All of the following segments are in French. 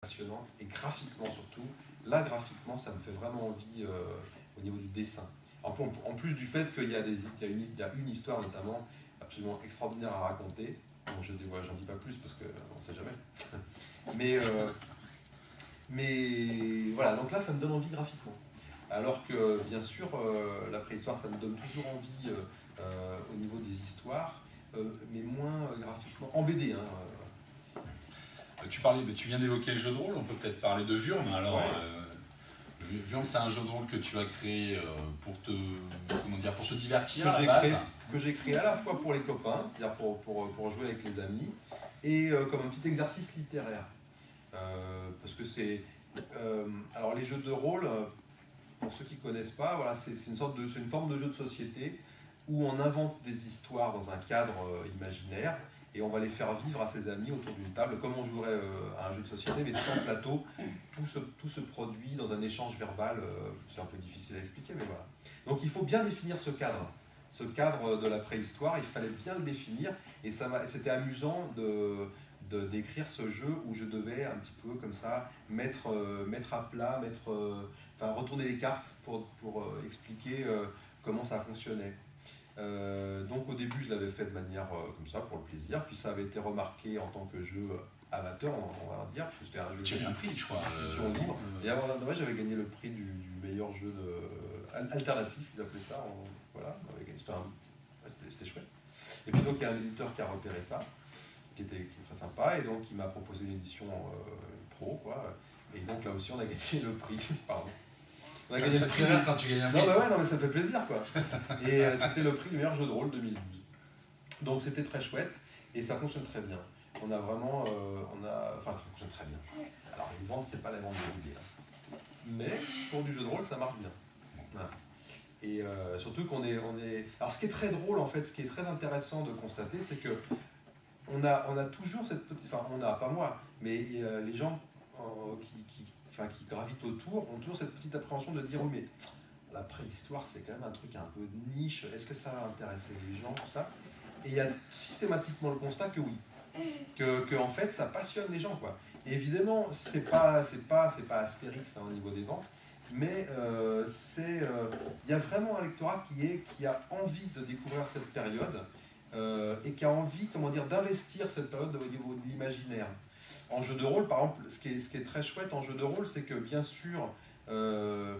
passionnante, et graphiquement surtout. Là, graphiquement, ça me fait vraiment envie au niveau du dessin. En plus du fait qu'il y a une histoire notamment absolument extraordinaire à raconter. Bon, j'en dis pas plus parce qu'on ne sait jamais. mais voilà, donc là, ça me donne envie graphiquement. Alors que, bien sûr, la préhistoire, ça me donne toujours envie au niveau des histoires, mais moins graphiquement. En BD, hein. Tu viens d'évoquer le jeu de rôle, on peut peut-être parler de Wurm. Alors, Ouais. Wurm, c'est un jeu de rôle que tu as créé pour te divertir à la base. Que j'ai créé à la fois pour les copains, c'est-à-dire pour jouer avec les amis, et comme un petit exercice littéraire. Parce que c'est... alors les jeux de rôle, pour ceux qui ne connaissent pas, voilà, c'est une forme de jeu de société où on invente des histoires dans un cadre imaginaire, et on va les faire vivre à ses amis autour d'une table, comme on jouerait à un jeu de société, mais sans plateau. Tout se produit dans un échange verbal, c'est un peu difficile à expliquer, mais voilà. Donc il faut bien définir ce cadre. Ce cadre de la préhistoire, il fallait bien le définir, et c'était amusant d'écrire ce jeu où je devais un petit peu comme ça mettre à plat, retourner les cartes pour expliquer comment ça fonctionnait. Donc au début je l'avais fait de manière comme ça pour le plaisir, puis ça avait été remarqué en tant que jeu amateur, on va dire, parce que c'était un jeu tu as eu un prix, je crois, libre. Et avant, j'avais gagné le prix du meilleur jeu alternatif, ils appelaient ça. Voilà, c'était chouette. Et puis donc il y a un éditeur qui a repéré ça, qui est très sympa, et donc il m'a proposé une édition pro, quoi. Et donc là aussi on a gagné le prix, pardon. On a gagné le prix quand tu gagnes un prix. Non mais ça fait plaisir, quoi. Et c'était le prix du meilleur jeu de rôle 2012. Donc c'était très chouette, et ça fonctionne très bien. On a vraiment, ça fonctionne très bien. Alors les ventes, c'est pas la vente de l'idée, hein. Mais pour du jeu de rôle, ça marche bien. Voilà. Et surtout qu'on est... Alors ce qui est très drôle, en fait, ce qui est très intéressant de constater, c'est que on a toujours cette petite... Enfin, pas moi, mais les gens qui gravitent autour ont toujours cette petite appréhension de dire « Oui, mais la préhistoire, c'est quand même un truc un peu de niche. Est-ce que ça va intéresser les gens, tout ça ?» Et il y a systématiquement le constat que oui. Que en fait, ça passionne les gens, quoi. Et évidemment, c'est pas Astérix, hein, au niveau des ventes, mais il y a vraiment un lectorat qui a envie de découvrir cette période et qui a envie, d'investir cette période au niveau de l'imaginaire. En jeu de rôle, par exemple, ce qui est très chouette en jeu de rôle, c'est que bien sûr, on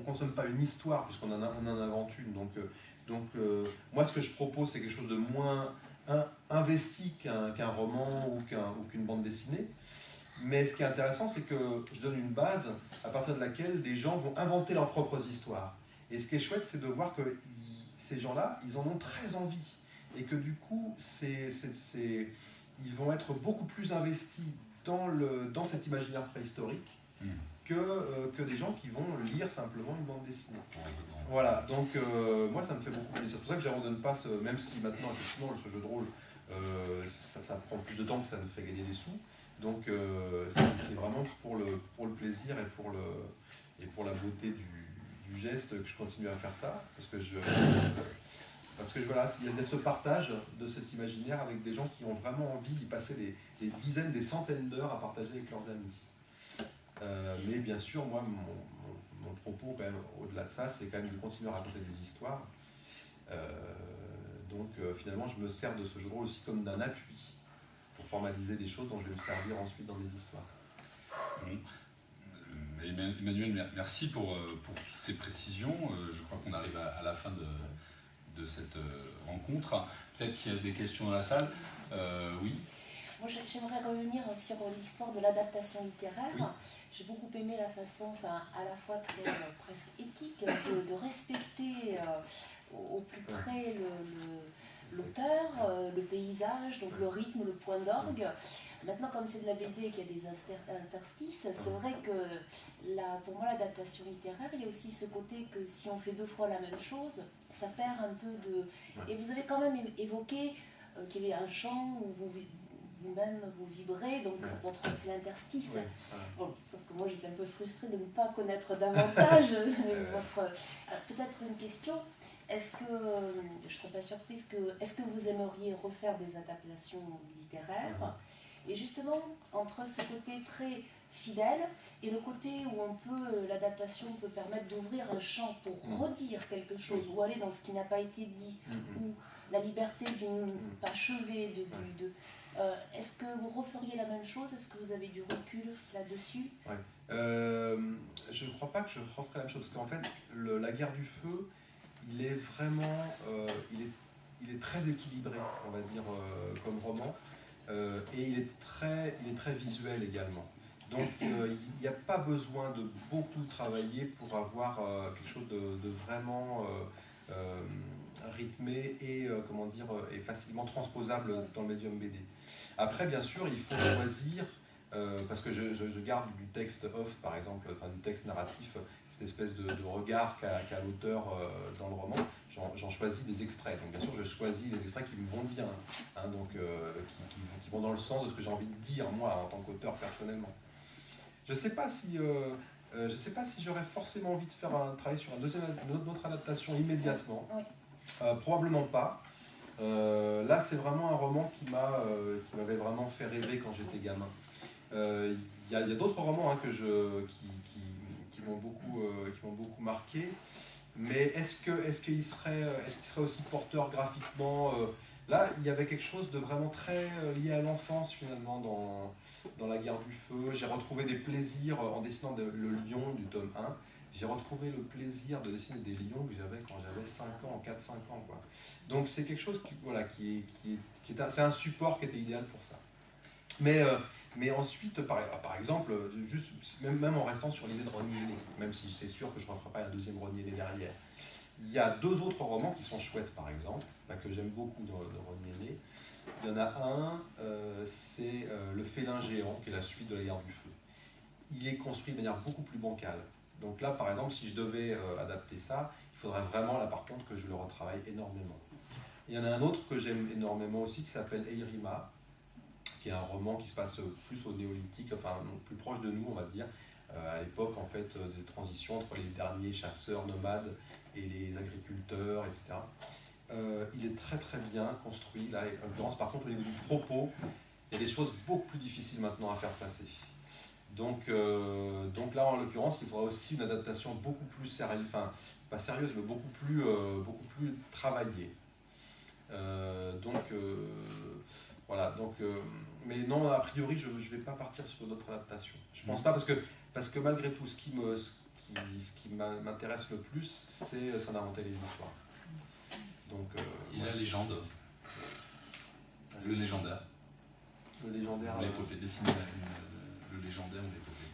consomme pas une histoire puisqu'on en invente une. Donc moi, ce que je propose, c'est quelque chose de moins investi qu'un roman ou qu'une bande dessinée. Mais ce qui est intéressant, c'est que je donne une base à partir de laquelle des gens vont inventer leurs propres histoires. Et ce qui est chouette, c'est de voir que ces gens-là, ils en ont très envie. Et que du coup, ils vont être beaucoup plus investis dans cet imaginaire préhistorique que des gens qui vont lire simplement une bande dessinée. Voilà, donc moi ça me fait beaucoup plaisir. C'est pour ça que j'abandonne pas, même si maintenant effectivement ce jeu de rôle, ça prend plus de temps que ça me fait gagner des sous. Donc c'est vraiment pour le plaisir et pour la beauté du geste que je continue à faire ça. Parce que voilà, il y a ce partage de cet imaginaire avec des gens qui ont vraiment envie d'y passer des dizaines, des centaines d'heures à partager avec leurs amis. Mais bien sûr, moi, mon propos, quand même, au-delà de ça, c'est quand même de continuer à raconter des histoires. Donc, finalement, je me sers de ce jeu de rôle aussi comme d'un appui pour formaliser des choses dont je vais me servir ensuite dans des histoires. Emmanuel, merci pour toutes ces précisions. Je crois qu'on arrive à la fin de cette rencontre. Peut-être qu'il y a des questions dans la salle. Oui. Moi, j'aimerais revenir sur l'histoire de l'adaptation littéraire. Oui. J'ai beaucoup aimé la façon, à la fois très presque éthique, de respecter au plus près l'auteur, le paysage, donc le rythme, le point d'orgue. Maintenant, comme c'est de la BD et qu'il y a des interstices, c'est vrai que pour moi, l'adaptation littéraire, il y a aussi ce côté que si on fait 2 fois la même chose, ça perd un peu de... Et vous avez quand même évoqué qu'il y avait un chant où vous-même vous vibrez, donc c'est l'interstice. Ouais. Bon, sauf que moi j'étais un peu frustrée de ne pas connaître davantage votre... Peut-être une question, est-ce que, je ne serais pas surprise, est-ce que vous aimeriez refaire des adaptations littéraires? Et justement, entre ce côté très fidèle et le côté où l'adaptation peut permettre d'ouvrir un champ pour redire quelque chose ou aller dans ce qui n'a pas été dit, ou la liberté d'une achevée est-ce que vous referiez la même chose? Est-ce que vous avez du recul là-dessus? Je ne crois pas que je referai la même chose, parce qu'en fait, La Guerre du Feu, il est vraiment, il est très équilibré, on va dire, comme roman, et il est très visuel également. Donc, il n'y a pas besoin de beaucoup travailler pour avoir quelque chose de vraiment rythmé et, et facilement transposable dans le médium BD. Après, bien sûr, il faut choisir, parce que je garde du texte off, par exemple, enfin du texte narratif, cette espèce de regard qu'a l'auteur dans le roman. J'en choisis des extraits. Donc, bien sûr, je choisis les extraits qui me vont bien, donc, qui vont dans le sens de ce que j'ai envie de dire, moi, en tant qu'auteur, personnellement. Je ne sais pas si j'aurais forcément envie de faire travailler sur une autre adaptation immédiatement. Probablement pas. Là, c'est vraiment un roman qui m'avait vraiment fait rêver quand j'étais gamin. Il y a d'autres romans qui m'ont beaucoup marqué, mais est-ce qu'il serait aussi porteur graphiquement? Là, il y avait quelque chose de vraiment très lié à l'enfance, finalement, dans La Guerre du Feu. J'ai retrouvé des plaisirs en dessinant le lion du tome 1. J'ai retrouvé le plaisir de dessiner des lions que j'avais quand j'avais 5 ans, 4-5 ans, quoi. Donc c'est quelque chose c'est un support qui était idéal pour ça. Mais ensuite, par exemple, juste, même en restant sur l'idée de Ronnie Henné, même si c'est sûr que je ne referai pas un deuxième Ronnie Henné derrière, il y a 2 autres romans qui sont chouettes, par exemple, que j'aime beaucoup de Ronnie Henné. Il y en a un, c'est Le Félin Géant, qui est la suite de La Guerre du Feu. Il est construit de manière beaucoup plus bancale. Donc là, par exemple, si je devais adapter ça, il faudrait vraiment, là par contre, que je le retravaille énormément. Il y en a un autre que j'aime énormément aussi, qui s'appelle Eirima, qui est un roman qui se passe plus au néolithique, enfin plus proche de nous, on va dire, à l'époque en fait des transitions entre les derniers chasseurs nomades et les agriculteurs, etc. Il est très très bien construit. Là, en l'occurrence, par contre, au niveau du propos, il y a des choses beaucoup plus difficiles maintenant à faire passer. Donc là, en l'occurrence, il faudra aussi une adaptation beaucoup plus sérieuse, enfin, pas sérieuse, mais beaucoup plus travaillée. Voilà, mais non, a priori, je ne vais pas partir sur d'autres adaptations. Je pense pas, parce que malgré tout, ce qui m'intéresse le plus, c'est s'en inventer les histoires. Donc, et la légende, le légendaire. Le légendaire. L'épopée, dessiner le légendaire ou l'épopée.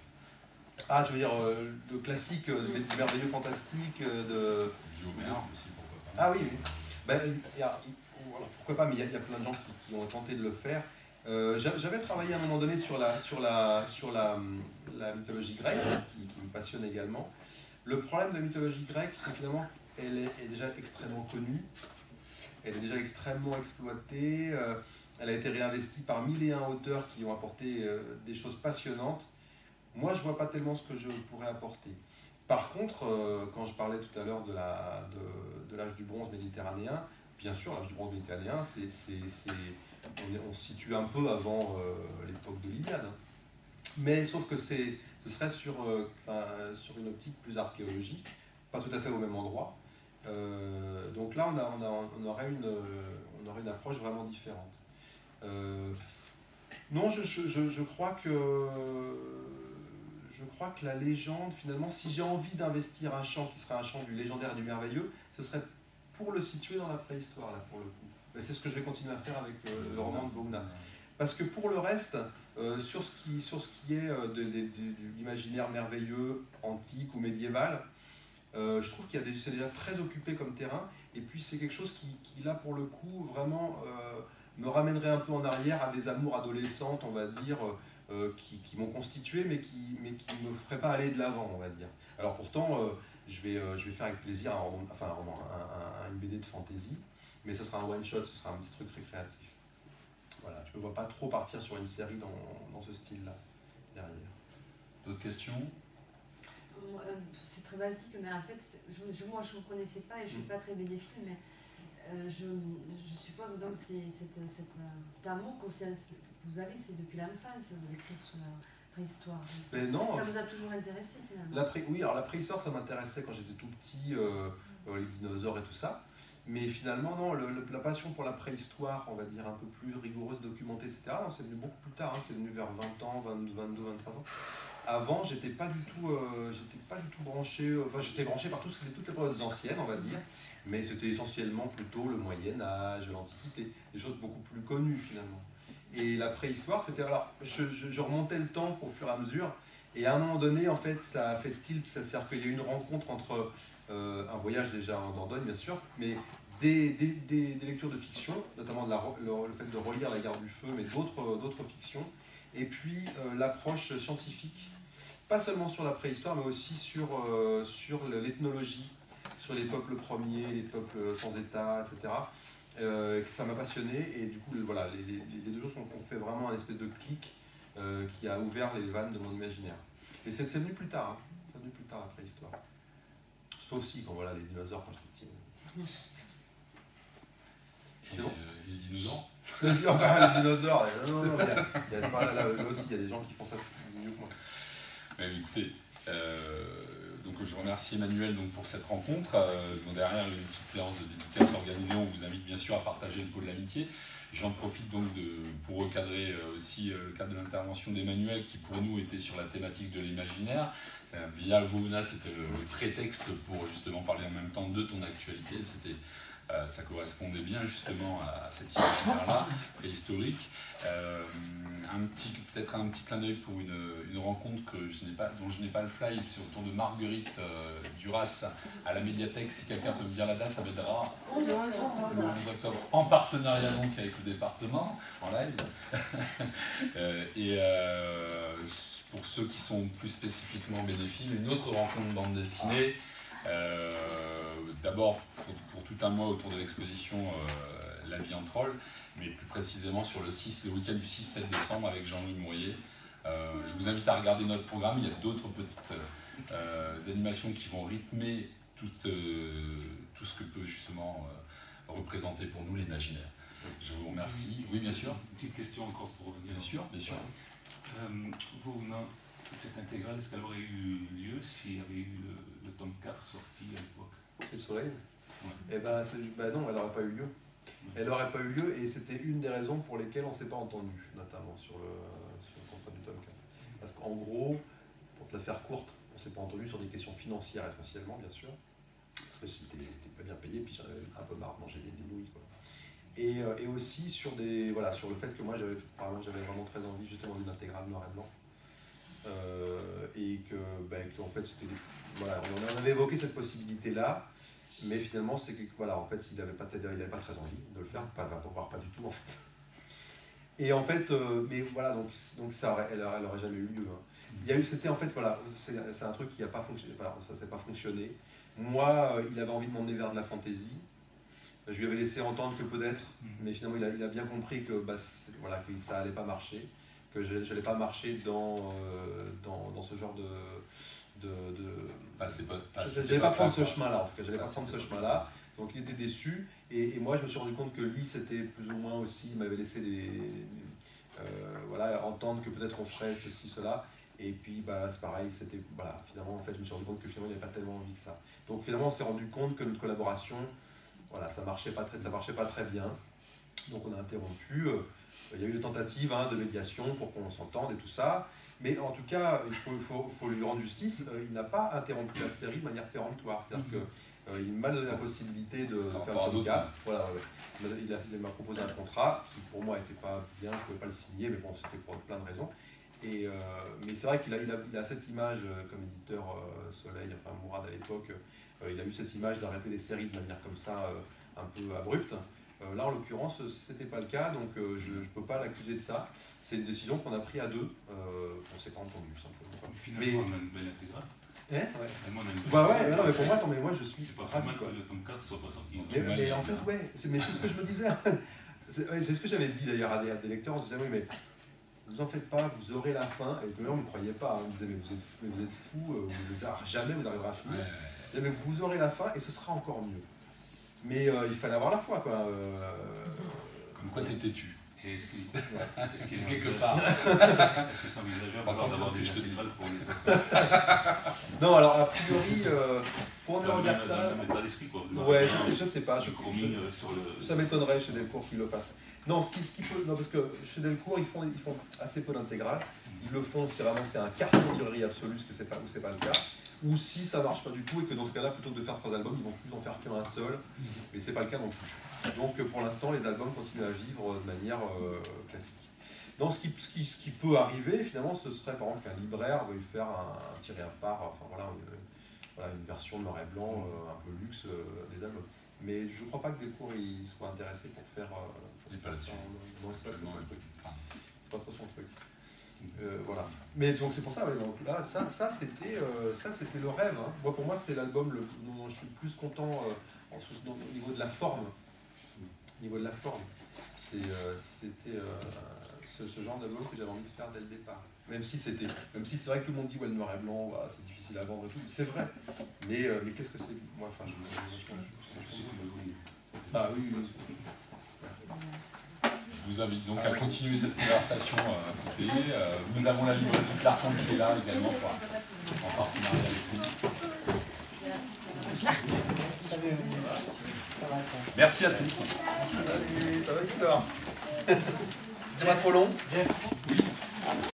Ah, tu veux dire de classique, de merveilleux fantastique, de. Du Homère aussi, pourquoi pas. Ah oui, oui. Ben, pourquoi pas, mais il y a plein de gens qui ont tenté de le faire. J'avais travaillé à un moment donné sur la mythologie grecque, qui me passionne également. Le problème de la mythologie grecque, c'est que finalement, elle est déjà extrêmement connue, elle est déjà extrêmement exploitée, elle a été réinvestie par 1001 auteurs qui ont apporté des choses passionnantes. Moi, je ne vois pas tellement ce que je pourrais apporter. Par contre, quand je parlais tout à l'heure de l'âge du bronze méditerranéen, bien sûr, l'âge du bronze méditerranéen, on se situe un peu avant l'époque de l'Iliade. Mais sauf que ce serait sur une optique plus archéologique, pas tout à fait au même endroit. Donc là, on aurait une approche vraiment différente. Non, je crois que la légende, finalement, si j'ai envie d'investir un champ qui serait un champ du légendaire et du merveilleux, ce serait pour le situer dans la préhistoire, là, pour le coup. C'est ce que je vais continuer à faire avec le roman de Vogna. Parce que pour le reste, sur ce qui est de l'imaginaire merveilleux, antique ou médiéval, je trouve qu'il c'est déjà très occupé comme terrain, et puis c'est quelque chose qui là, pour le coup, vraiment me ramènerait un peu en arrière à des amours adolescentes, on va dire, qui m'ont constitué, mais qui ne me feraient pas aller de l'avant, on va dire. Alors pourtant, je vais faire avec plaisir une BD de fantasy, mais ce sera un one-shot, ce sera un petit truc récréatif. Voilà, je ne me vois pas trop partir sur une série dans ce style-là, derrière. D'autres questions? c'est très basique, mais en fait, moi je ne me connaissais pas et je ne suis pas très bénéfique, mais je suppose donc cet amour que vous avez, c'est depuis l'enfance d'écrire sur la préhistoire. Mais non, ça vous a toujours intéressé finalement? oui, alors la préhistoire ça m'intéressait quand j'étais tout petit, les dinosaures et tout ça. Mais finalement, non, la passion pour la préhistoire, on va dire un peu plus rigoureuse, documentée, etc., non, c'est venu beaucoup plus tard, hein, c'est venu vers 20 ans, 22, 23 ans. Avant, j'étais pas du tout branché, enfin j'étais branché par toutes les périodes anciennes, on va dire, mais c'était essentiellement plutôt le Moyen-Âge, l'Antiquité, des choses beaucoup plus connues finalement. Et la préhistoire, c'était, alors, je remontais le temps au fur et à mesure, et à un moment donné, en fait, ça a fait tilt, c'est-à-dire qu'il y a eu une rencontre entre un voyage déjà en Dordogne, bien sûr, mais des lectures de fiction, notamment le fait de relire La Guerre du Feu, mais d'autres fictions, et puis l'approche scientifique, pas seulement sur la préhistoire, mais aussi sur l'ethnologie, sur les peuples premiers, les peuples sans État, etc. Ça m'a passionné, et du coup, voilà, les deux choses ont fait vraiment un espèce de clic qui a ouvert les vannes de mon imaginaire. Et c'est venu plus tard, hein. C'est venu plus tard la préhistoire. Sauf si, quand voilà, les dinosaures quand j'étais petit. Et les dinosaures Les dinosaures, non, là aussi, il y a des gens qui font ça mieux que moi. Écoutez, donc je remercie Emmanuel donc, pour cette rencontre. Donc, derrière une petite séance de dédicace organisée, on vous invite bien sûr à partager le pot de l'amitié. J'en profite donc pour recadrer aussi le cadre de l'intervention d'Emmanuel qui pour nous était sur la thématique de l'imaginaire. Via Vouna, c'était le prétexte pour justement parler en même temps de ton actualité. Ça correspondait bien justement à cet imaginaire-là, préhistorique. Peut-être un petit clin d'œil pour une rencontre dont je n'ai pas le fly, c'est autour de Marguerite Duras à la médiathèque. Si quelqu'un peut me dire la date, ça m'aidera. Le 11 octobre, en partenariat donc avec le département, en live. Et pour ceux qui sont plus spécifiquement bénéfiques, une autre rencontre de bande dessinée. D'abord pour tout un mois autour de l'exposition La vie en troll, mais plus précisément sur le week-end du 6-7 décembre avec Jean-Louis Mourier. Je vous invite à regarder notre programme, il y a d'autres petites animations qui vont rythmer tout ce que peut justement représenter pour nous l'imaginaire. Je vous remercie. Oui, bien sûr. Une petite question encore pour revenir. Bien sûr, bien sûr. Cette intégrale, est-ce qu'elle aurait eu lieu s'il y avait eu le tome 4 sorti à l'époque? Le soleil? Ouais. Eh ben, non, elle n'aurait pas eu lieu. Elle n'aurait pas eu lieu, et c'était une des raisons pour lesquelles on ne s'est pas entendu, notamment sur le contrat du tome 4. Parce qu'en gros, pour te la faire courte, on ne s'est pas entendu sur des questions financières essentiellement, bien sûr, parce que j'étais pas bien payé, puis j'en avais un peu marre de manger des nouilles, quoi. Et aussi sur le fait que moi j'avais vraiment très envie justement d'une intégrale noir et blanc. Et en fait on avait évoqué cette possibilité-là, mais finalement c'est que en fait il n'avait pas très envie de le faire, pas du tout en fait. Et en fait, mais voilà, donc elle aurait jamais eu lieu. Hein. C'était en fait c'est un truc qui n'a pas fonctionné, ça s'est pas fonctionné. Moi, il avait envie de m'emmener vers de la fantaisie. Je lui avais laissé entendre que peut-être, mais finalement il a bien compris que que ça allait pas marcher, que je n'allais pas marcher dans ce genre j'allais pas prendre ce chemin-là, en tout cas, j'allais pas prendre ce chemin-là. Donc il était déçu, et moi je me suis rendu compte que lui c'était plus ou moins aussi, il m'avait laissé entendre que peut-être on ferait ceci, cela, et puis c'est pareil, finalement en fait je me suis rendu compte que finalement il n'avait pas tellement envie que ça. Donc finalement on s'est rendu compte que notre collaboration, ça marchait pas très bien, donc on a interrompu. Il y a eu des tentatives de médiation pour qu'on s'entende et tout ça, mais en tout cas il faut lui rendre justice, il n'a pas interrompu la série de manière péremptoire, c'est-à-dire qu'il m'a donné la possibilité de faire le tome 4. Il m'a proposé un contrat qui pour moi n'était pas bien, je ne pouvais pas le signer, mais bon, c'était pour plein de raisons. Mais c'est vrai qu'il a cette image, comme éditeur Soleil, enfin Mourad à l'époque, il a eu cette image d'arrêter les séries de manière comme ça, un peu abrupte. Là, en l'occurrence, c'était pas le cas, donc je ne peux pas l'accuser de ça. C'est une décision qu'on a prise à deux, on s'est pas entendu simplement. Finalement, on a une belle intégrale. Non, mais pour moi, je suis. C'est pas très mal que le tome 4 soit pas sorti. Mais en fait, c'est ce que je me disais. C'est ce que j'avais dit d'ailleurs à des lecteurs, on se disait, oui, mais vous en faites pas, vous aurez la fin. Et d'ailleurs, on ne me croyait pas, hein. On me disait, mais vous êtes fou, jamais vous arriverez à finir. Mais vous aurez la fin et ce sera encore mieux. Mais il fallait avoir la foi, quoi. Comme quoi t'es têtu. Et est-ce qu'il est Quelque part. Est-ce que c'est envisageable Attends, d'avoir parce que des je te dis. intégrales pour les autres? Non, alors a priori, pour Dans le même Néandertal, état d'esprit, quoi. ouais, je sais pas. Je chromie sur le. Ça m'étonnerait chez Delcourt qu'ils le fassent. Non, ce qui peut, non, parce que chez Delcourt, ils font assez peu d'intégrales. Ils le font si vraiment c'est un carton de librairie absolu, ce que c'est pas, ou c'est pas le cas. Ou si ça marche pas du tout et que dans ce cas-là, plutôt que de faire 3 albums, ils vont plus en faire qu'un seul. Mais c'est pas le cas non plus. Donc pour l'instant, les albums continuent à vivre de manière classique. Non, ce qui peut arriver, finalement, ce serait par exemple qu'un libraire veuille faire un tiré à part, enfin voilà, une version noir et blanc un peu luxe des albums. Mais je crois pas que Delcourt il soit intéressé pour faire. Il est pas là-dessus. Non, c'est pas trop son truc. Enfin, C'est pas trop son truc. Voilà. Mais donc c'est pour ça, ouais, donc là, ça c'était le rêve. Hein. Moi, pour moi, c'est l'album dont je suis le plus content au niveau de la forme. Au niveau de la forme. C'était ce genre d'album que j'avais envie de faire dès le départ. Même si c'est vrai que tout le monde dit ouais, le noir et blanc, bah, c'est difficile à vendre et tout. C'est vrai. Mais qu'est-ce que c'est? Moi, enfin, ah oui, oui. je vous invite donc à continuer cette conversation à côté. Nous avons la librairie toute l'Archambre qui est là également en partenariat avec nous. Merci à tous. Salut, ça va Victor? C'était pas trop long?